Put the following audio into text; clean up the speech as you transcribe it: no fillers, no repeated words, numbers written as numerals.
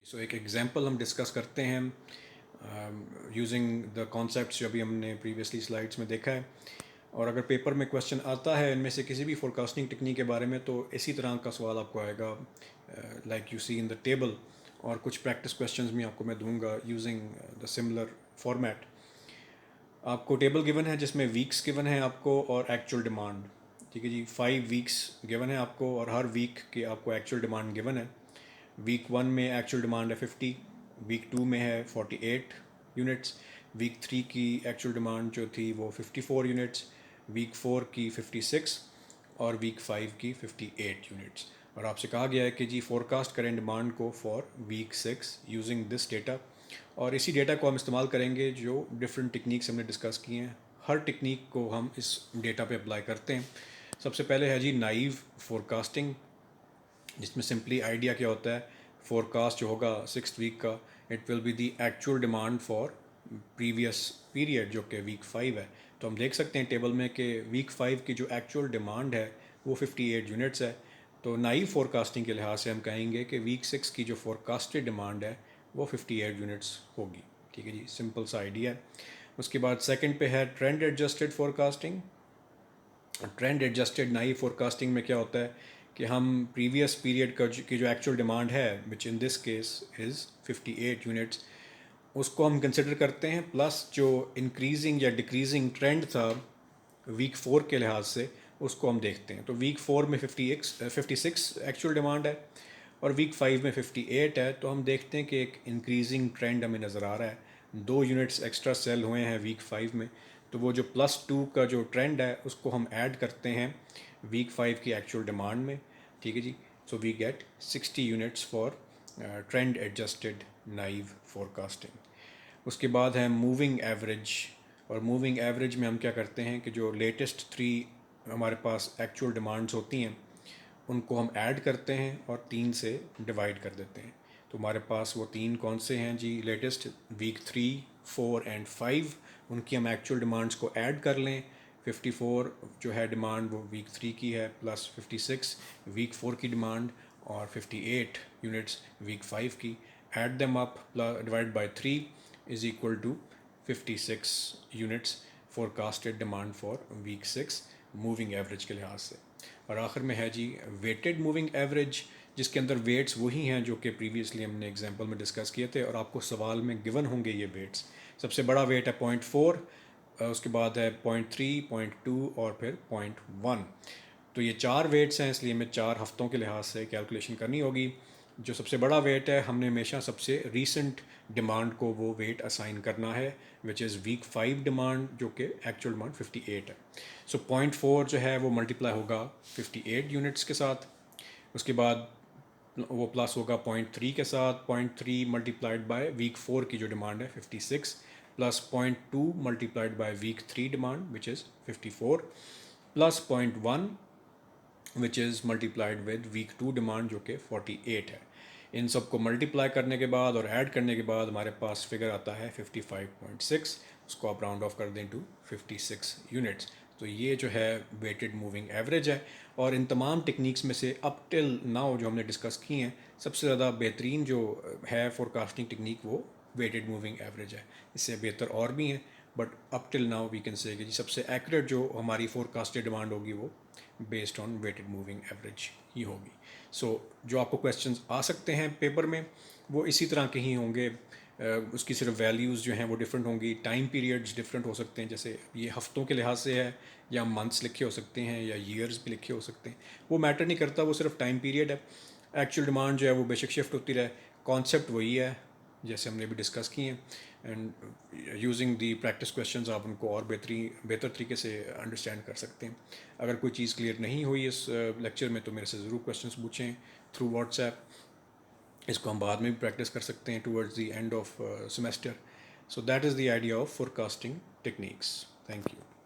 सो एक एग्जांपल हम डिस्कस करते हैं यूजिंग द कॉन्सेप्ट्स जो अभी हमने प्रीवियसली स्लाइड्स में देखा है। और अगर पेपर में क्वेश्चन आता है इनमें से किसी भी फोरकास्टिंग टेक्निक के बारे में तो इसी तरह का सवाल आपको आएगा like you see in the table. और कुछ प्रैक्टिस क्वेश्चंस भी आपको मैं दूंगा यूजिंग द सिमिलर फॉर्मेट। आपको टेबल गिवन है जिसमें वीक्स गिवन है आपको और एक्चुअल डिमांड। ठीक है जी, 5 वीक्स गिवन है आपको और हर वीक की आपको एक्चुअल डिमांड गिवन है। वीक 1 में एक्चुअल डिमांड है 50, वीक 2 में है 48 यूनिट्स, वीक 3 की एक्चुअल डिमांड जो थी वो 54 यूनिट्स, वीक 4 की 56 और वीक 5 की 58 यूनिट्स। और आपसे कहा गया है कि जी फोरकास्ट करें डिमांड को for week 6 using this data. और इसी डेटा को हम इस्तेमाल करेंगे जो डिफरेंट टेक्निक्स हमने डिस्कस किए हैं। हर टेक्निक को हम इस डेटा पे अप्लाई करते हैं। सबसे पहले है जी नाइव फोरकास्टिंग, जिसमें सिंपली आइडिया क्या होता है, फोरकास्ट जो होगा 6th वीक का, it will be the actual demand for previous period जो कि वीक 5 है। तो हम देख सकते हैं टेबल में कि वीक 5 की जो एक्चुअल डिमांड है वो 58 यूनिट्स है। तो नाइव फोरकास्टिंग के लिहाज से हम कहेंगे कि वीक 6 की जो फोरकास्टेड डिमांड है वो 58 यूनिट्स होगी। ठीक है जी, सिंपल सा आइडिया है। उसके बाद सेकंड पे है trend adjusted forecasting. Trend adjusted naive forecasting में क्या होता है कि हम प्रीवियस पीरियड की जो एक्चुअल डिमांड है which in this case is 58 units, उसको हम कंसिडर करते हैं प्लस जो इंक्रीजिंग या डिक्रीजिंग ट्रेंड था वीक 4 के लिहाज से उसको हम देखते हैं। तो वीक 4 में 56 एक्चुअल डिमांड है और वीक 5 में 58 है। तो हम देखते हैं कि एक इंक्रीजिंग ट्रेंड हमें नज़र आ रहा है। 2 यूनिट्स एक्स्ट्रा सेल हुए हैं वीक 5 में, तो वो जो +2 का जो ट्रेंड है उसको हम ऐड करते हैं वीक 5 की एक्चुअल डिमांड में। ठीक है जी, so we get 60 units for trend adjusted naive forecasting. उसके बाद है मूविंग एवरेज। और मूविंग एवरेज में हम क्या करते हैं कि जो लेटेस्ट 3 हमारे पास एक्चुअल डिमांड्स होती हैं उनको हम ऐड करते हैं और 3 से डिवाइड कर देते हैं। तो हमारे पास वो 3 कौन से हैं जी, लेटेस्ट वीक 3, 4 एंड 5, उनकी हम एक्चुअल डिमांड्स को ऐड कर लें। 54 जो है डिमांड वो वीक 3 की है, प्लस 56 वीक 4 की डिमांड और 58 यूनिट्स वीक 5 की। Add them up divide by 3 is equal to 56 units forecasted demand for week 6 moving average के लिहाज से। और आखिर में है जी वेटेड मूविंग एवरेज, जिसके अंदर वेट्स वही हैं जो कि प्रीवियसली हमने एग्जांपल में डिस्कस किए थे और आपको सवाल में गिवन होंगे ये वेट्स। सबसे बड़ा वेट है 0.4, उसके बाद है 0.3, 0.2 और फिर 0.1। तो ये 4 वेट्स हैं, इसलिए हमें 4 हफ्तों के लिहाज से कैलकुलेशन करनी होगी। जो सबसे बड़ा वेट है हमने हमेशा सबसे रीसेंट डिमांड को वो वेट असाइन करना है विच इज़ वीक 5 डिमांड जो कि एक्चुअल डिमांड 58 है। सो 0.4 जो है वो मल्टीप्लाई होगा 58 यूनिट्स के साथ। उसके बाद वो प्लस होगा 0.3 के साथ, 0.3 मल्टीप्लाइड बाय वीक 4 की जो डिमांड है 56, plus 0.2 multiplied by week 3 demand which is 54, plus 0.1 which is multiplied with week 2 demand जो कि 48 है। इन सब को मल्टीप्लाई करने के बाद और ऐड करने के बाद हमारे पास फिगर आता है 55.6, उसको आप राउंड ऑफ कर दें टू 56 यूनिट्स। तो ये जो है वेटेड मूविंग एवरेज है। और इन तमाम टेक्निक्स में से अप टिल नाउ जो हमने डिस्कस की हैं सबसे ज़्यादा बेहतरीन जो है फोरकास्टिंग टेक्निक वो वेटेड मूविंग एवरेज है। इससे बेहतर और भी हैं but up till now we can say कि सबसे एक्यूरेट जो हमारी फोरकास्टेड डिमांड होगी वो based on weighted moving average ही होगी। सो जो आपको क्वेश्चंस आ सकते हैं पेपर में वो इसी तरह के ही होंगे। उसकी सिर्फ वैल्यूज़ जो हैं वो डिफरेंट होंगी, टाइम पीरियड्स डिफरेंट हो सकते हैं, जैसे ये हफ्तों के लिहाज से है या मंथ्स लिखे हो सकते हैं या ईयर्स भी लिखे हो सकते हैं, वो मैटर नहीं करता, वो सिर्फ टाइम पीरियड है। एक्चुअल डिमांड जो है वो बेशक शिफ्ट होती रहे, कॉन्सेप्ट वही है जैसे हमने भी डिस्कस किए हैं। And using the practice questions आप उनको और बेहतर तरीके से अंडरस्टैंड कर सकते हैं। अगर कोई चीज़ क्लियर नहीं हुई इस लेक्चर में तो मेरे से ज़रूर क्वेश्चंस पूछें थ्रू व्हाट्सएप। इसको हम बाद में भी प्रैक्टिस कर सकते हैं towards the end of semester. So that is the idea of forecasting techniques. Thank you.